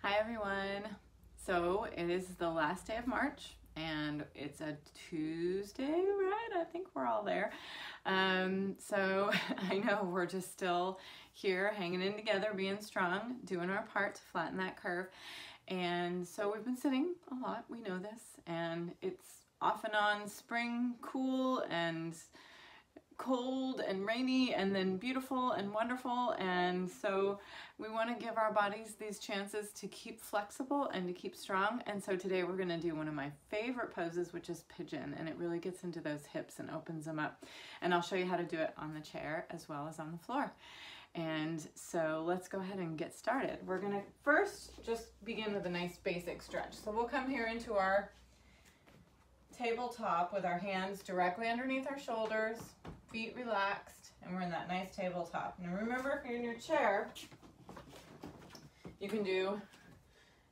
Hi everyone. So it is the last day of March and it's a Tuesday, right? I think we're all there. So I know we're just still here hanging in together, being strong, doing our part to flatten that curve. And so we've been sitting a lot, we know this, and it's off and on spring, cool and cold and rainy and then beautiful and wonderful, and so we want to give our bodies these chances to keep flexible and to keep strong. And so today we're going to do one of my favorite poses, which is pigeon, and it really gets into those hips and opens them up, and I'll show you how to do it on the chair as well as on the floor. And so let's go ahead and get started. We're going to first just begin with a nice basic stretch. So we'll come here into our tabletop with our hands directly underneath our shoulders, feet relaxed, and we're in that nice tabletop. Now remember, if you're in your chair, you can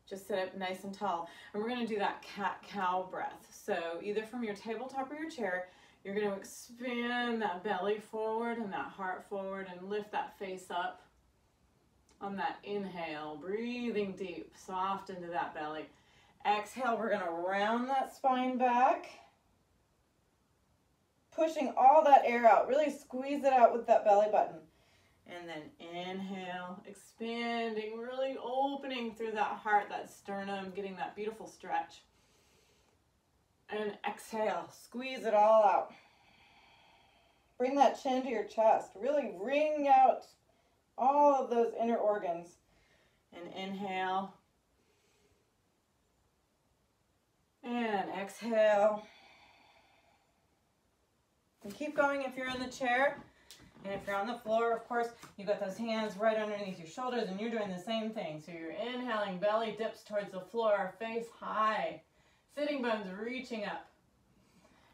just sit up nice and tall. And we're going to do that cat-cow breath. So either from your tabletop or your chair, you're going to expand that belly forward and that heart forward and lift that face up on that inhale, breathing deep, soft into that belly. Exhale, we're going to round that spine back, pushing all that air out. Really squeeze it out with that belly button. And then inhale, expanding, really opening through that heart, that sternum, getting that beautiful stretch. And exhale, squeeze it all out. Bring that chin to your chest. Really wring out all of those inner organs. And inhale. And exhale. And keep going if you're in the chair. And if you're on the floor, of course, you've got those hands right underneath your shoulders and you're doing the same thing. So you're inhaling, belly dips towards the floor, face high, sitting bones reaching up.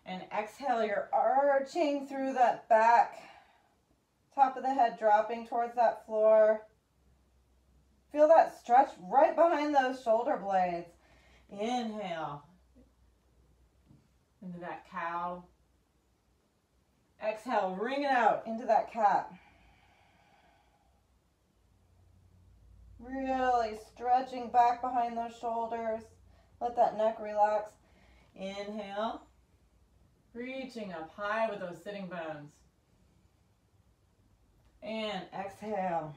And exhale, you're arching through that back, top of the head dropping towards that floor. Feel that stretch right behind those shoulder blades. Inhale into that cow. Exhale, wring it out into that cat. Really stretching back behind those shoulders. Let that neck relax. Inhale, reaching up high with those sitting bones. And exhale.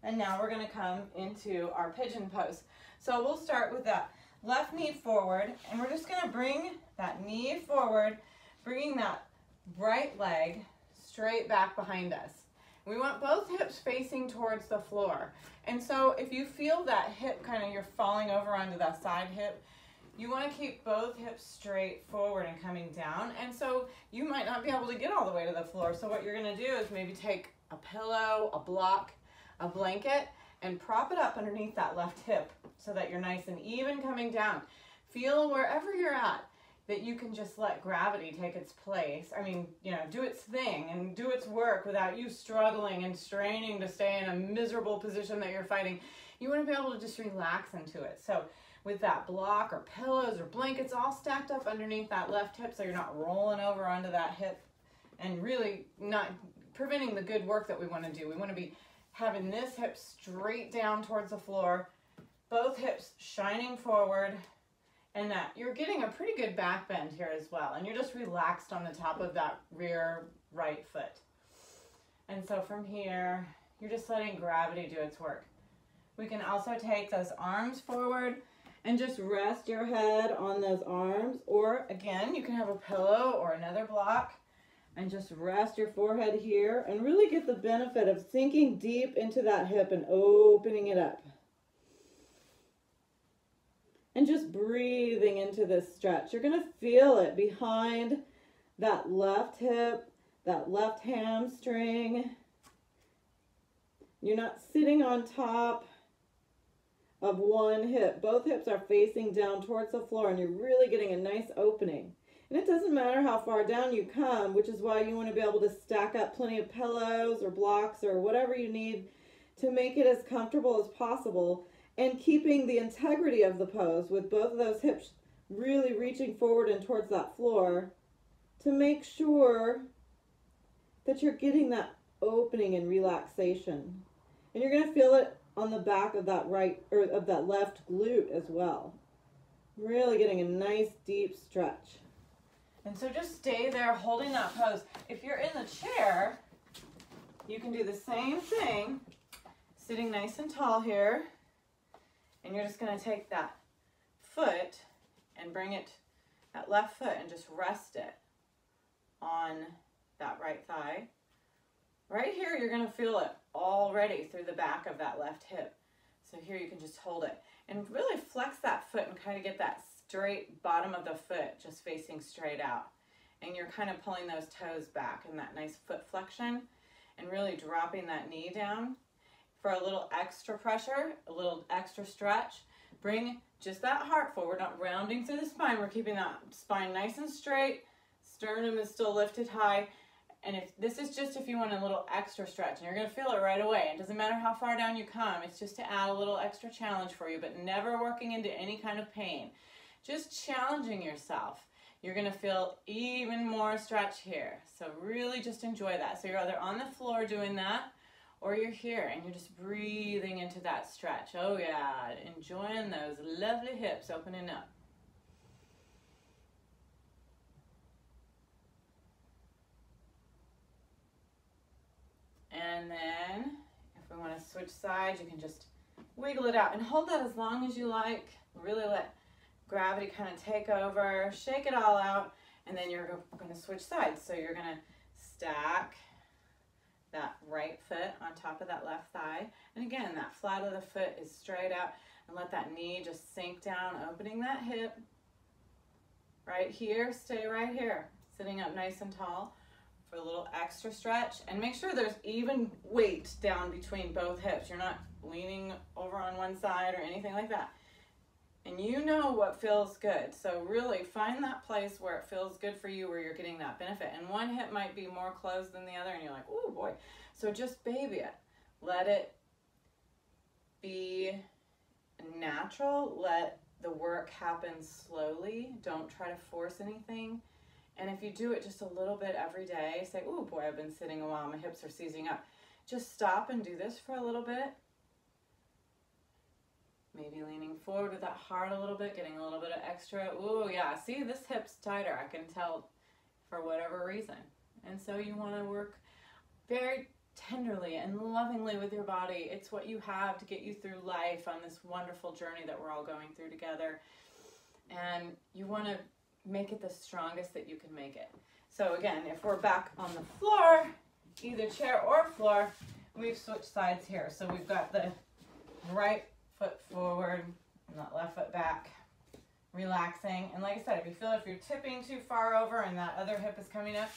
And now we're going to come into our pigeon pose. So we'll start with that left knee forward, and we're just going to bring that knee forward, bringing that right leg straight back behind us. We want both hips facing towards the floor. And so if you feel that hip kind of, you're falling over onto that side hip, you want to keep both hips straight forward and coming down. And so you might not be able to get all the way to the floor. So what you're going to do is maybe take a pillow, a block, a blanket, and prop it up underneath that left hip so that you're nice and even coming down. Feel wherever you're at that you can just let gravity take its place. I mean, do its thing and do its work without you struggling and straining to stay in a miserable position that you're fighting. You want to be able to just relax into it. So with that block or pillows or blankets all stacked up underneath that left hip so you're not rolling over onto that hip and really not preventing the good work that we want to do. We want to be having this hip straight down towards the floor, both hips shining forward, and that you're getting a pretty good back bend here as well, and you're just relaxed on the top of that rear right foot. And so from here, you're just letting gravity do its work. We can also take those arms forward and just rest your head on those arms, or again, you can have a pillow or another block and just rest your forehead here and really get the benefit of sinking deep into that hip and opening it up. And just breathing into this stretch. You're going to feel it behind that left hip, that left hamstring. You're not sitting on top of one hip. Both hips are facing down towards the floor, and you're really getting a nice opening. And it doesn't matter how far down you come, which is why you want to be able to stack up plenty of pillows or blocks or whatever you need to make it as comfortable as possible, and keeping the integrity of the pose with both of those hips really reaching forward and towards that floor to make sure that you're getting that opening and relaxation. And you're going to feel it on the back of that right, or of that left glute as well. Really getting a nice deep stretch. And so just stay there holding that pose. If you're in the chair, you can do the same thing, sitting nice and tall here. And you're just going to take that foot and bring it, that left foot, and just rest it on that right thigh. Right here, you're going to feel it already through the back of that left hip. So here you can just hold it and really flex that foot and kind of get that straight bottom of the foot just facing straight out. And you're kind of pulling those toes back in that nice foot flexion and really dropping that knee down for a little extra pressure, a little extra stretch. Bring just that heart forward, not rounding through the spine. We're keeping that spine nice and straight. Sternum is still lifted high. And if this is just if you want a little extra stretch, and you're going to feel it right away. It doesn't matter how far down you come. It's just to add a little extra challenge for you, but never working into any kind of pain. Just challenging yourself. You're going to feel even more stretch here. So really just enjoy that. So you're either on the floor doing that, or you're here and you're just breathing into that stretch. Oh yeah, enjoying those lovely hips opening up. And then if we want to switch sides, you can just wiggle it out and hold that as long as you like. Really let gravity kind of take over, shake it all out, and then you're going to switch sides. So you're going to stack that right foot on top of that left thigh. And again, that flat of the foot is straight out, and let that knee just sink down, opening that hip. Right here, stay right here, sitting up nice and tall for a little extra stretch. And make sure there's even weight down between both hips. You're not leaning over on one side or anything like that. And you know what feels good. So really find that place where it feels good for you, where you're getting that benefit. And one hip might be more closed than the other, and you're like, oh boy. So just baby it. Let it be natural. Let the work happen slowly. Don't try to force anything. And if you do it just a little bit every day, say, oh boy, I've been sitting a while, my hips are seizing up. Just stop and do this for a little bit. Maybe leaning forward with that heart a little bit, getting a little bit of extra. Ooh, yeah, see, this hip's tighter, I can tell, for whatever reason. And so you want to work very tenderly and lovingly with your body. It's what you have to get you through life on this wonderful journey that we're all going through together. And you want to make it the strongest that you can make it. So again, if we're back on the floor, either chair or floor, we've switched sides here. So we've got the right foot forward and that left foot back, relaxing. And like I said, if you feel if you're tipping too far over and that other hip is coming up,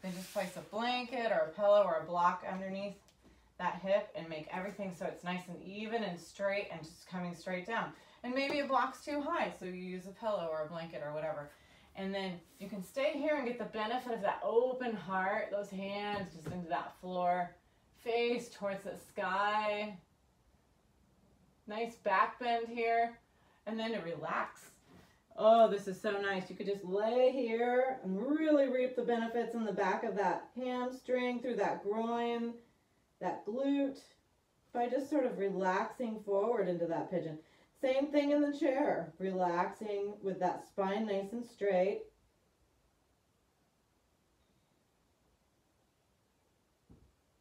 then just place a blanket or a pillow or a block underneath that hip and make everything so it's nice and even and straight and just coming straight down. And maybe a block's too high, so you use a pillow or a blanket or whatever. And then you can stay here and get the benefit of that open heart, those hands just into that floor, face towards the sky. Nice back bend here, and then to relax. Oh, this is so nice. You could just lay here and really reap the benefits in the back of that hamstring, through that groin, that glute, by just sort of relaxing forward into that pigeon. Same thing in the chair, relaxing with that spine nice and straight.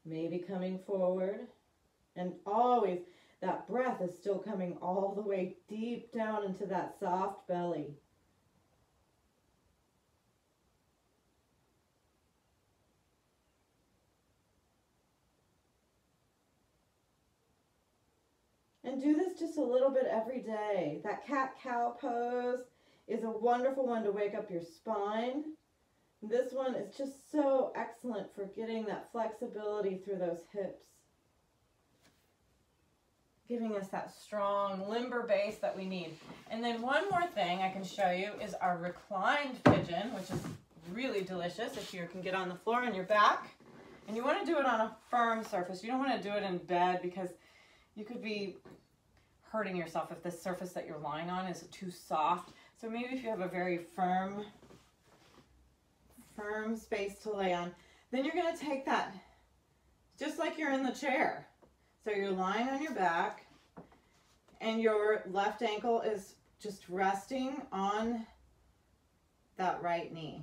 Maybe coming forward, and always that breath is still coming all the way deep down into that soft belly. And do this just a little bit every day. That cat-cow pose is a wonderful one to wake up your spine. This one is just so excellent for getting that flexibility through those hips, giving us that strong, limber base that we need. And then one more thing I can show you is our reclined pigeon, which is really delicious if you can get on the floor on your back. And you want to do it on a firm surface. You don't want to do it in bed, because you could be hurting yourself if the surface that you're lying on is too soft. So maybe if you have a very firm space to lay on, then you're going to take that just like you're in the chair. So you're lying on your back and your left ankle is just resting on that right knee.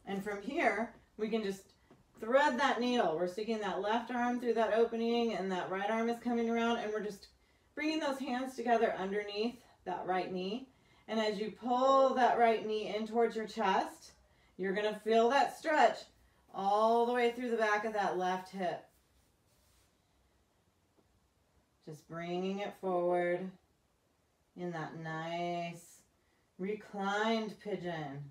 And from here, we can just thread that needle. We're sticking that left arm through that opening and that right arm is coming around, and we're just bringing those hands together underneath that right knee. And as you pull that right knee in towards your chest, you're going to feel that stretch all the way through the back of that left hip. Just bringing it forward in that nice reclined pigeon.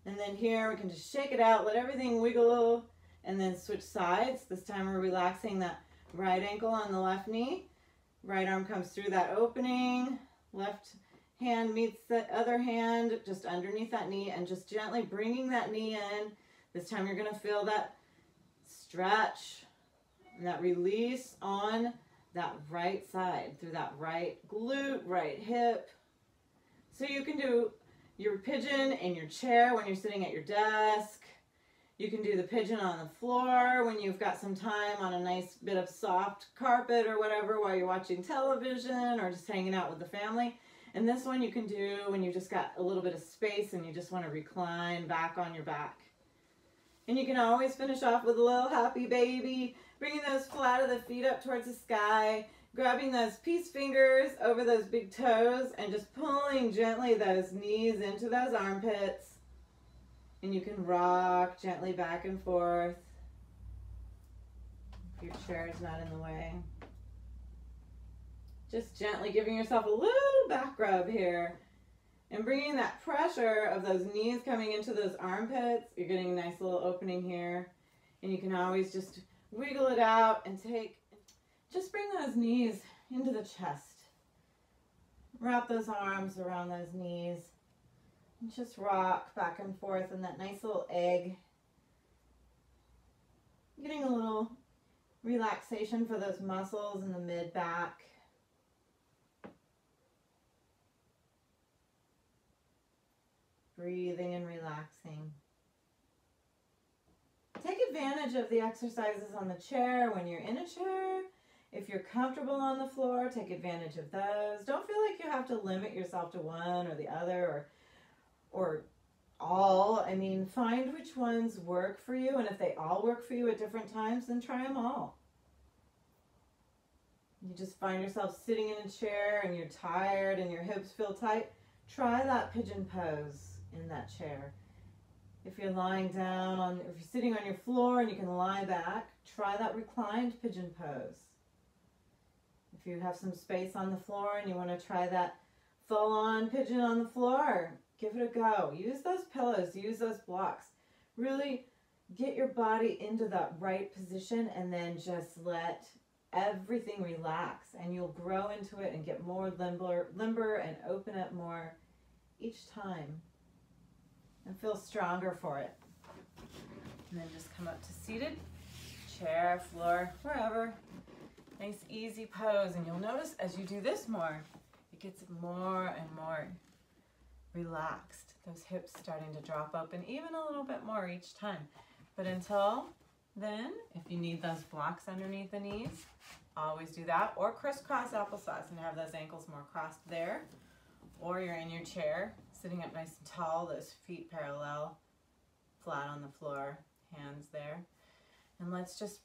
And then here we can just shake it out, let everything wiggle, and then switch sides. This time we're relaxing that right ankle on the left knee. Right arm comes through that opening. Left hand meets the other hand just underneath that knee, and just gently bringing that knee in. This time you're going to feel that stretch and that release on that right side through that right glute, right hip. So you can do your pigeon in your chair when you're sitting at your desk. You can do the pigeon on the floor when you've got some time on a nice bit of soft carpet or whatever while you're watching television or just hanging out with the family. And this one you can do when you just got a little bit of space and you just want to recline back on your back. And you can always finish off with a little happy baby, bringing those flat of the feet up towards the sky, grabbing those peace fingers over those big toes and just pulling gently those knees into those armpits. And you can rock gently back and forth if your chair is not in the way. Just gently giving yourself a little back rub here and bringing that pressure of those knees coming into those armpits. You're getting a nice little opening here, and you can always just wiggle it out and just bring those knees into the chest. Wrap those arms around those knees and just rock back and forth in that nice little egg. Getting a little relaxation for those muscles in the mid-back. Breathing and relaxing. Take advantage of the exercises on the chair when you're in a chair. If you're comfortable on the floor, take advantage of those. Don't feel like you have to limit yourself to one or the other or all. I mean, find which ones work for you, and if they all work for you at different times, then try them all. You just find yourself sitting in a chair and you're tired and your hips feel tight, try that pigeon pose in that chair. If you're lying down, if you're sitting on your floor and you can lie back, try that reclined pigeon pose. If you have some space on the floor and you want to try that full-on pigeon on the floor, give it a go. Use those pillows, use those blocks. Really get your body into that right position and then just let everything relax, and you'll grow into it and get more limber and open up more each time and feel stronger for it. And then just come up to seated, chair, floor, wherever. Nice easy pose, and you'll notice as you do this more, it gets more and more relaxed. Those hips starting to drop open even a little bit more each time. But until then, if you need those blocks underneath the knees, always do that, or crisscross applesauce and have those ankles more crossed there. Or you're in your chair, sitting up nice and tall, those feet parallel, flat on the floor, hands there. And let's just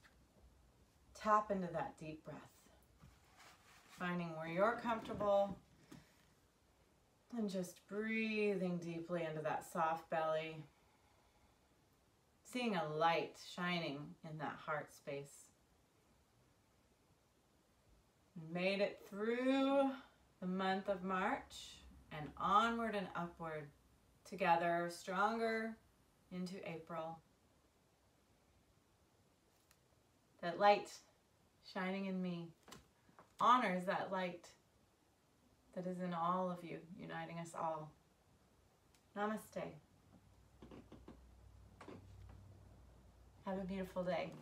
tap into that deep breath, finding where you're comfortable and just breathing deeply into that soft belly, seeing a light shining in that heart space. Made it through the month of March and onward and upward together, stronger into April. That light shining in me honors that light that is in all of you, uniting us all. Namaste. Have a beautiful day.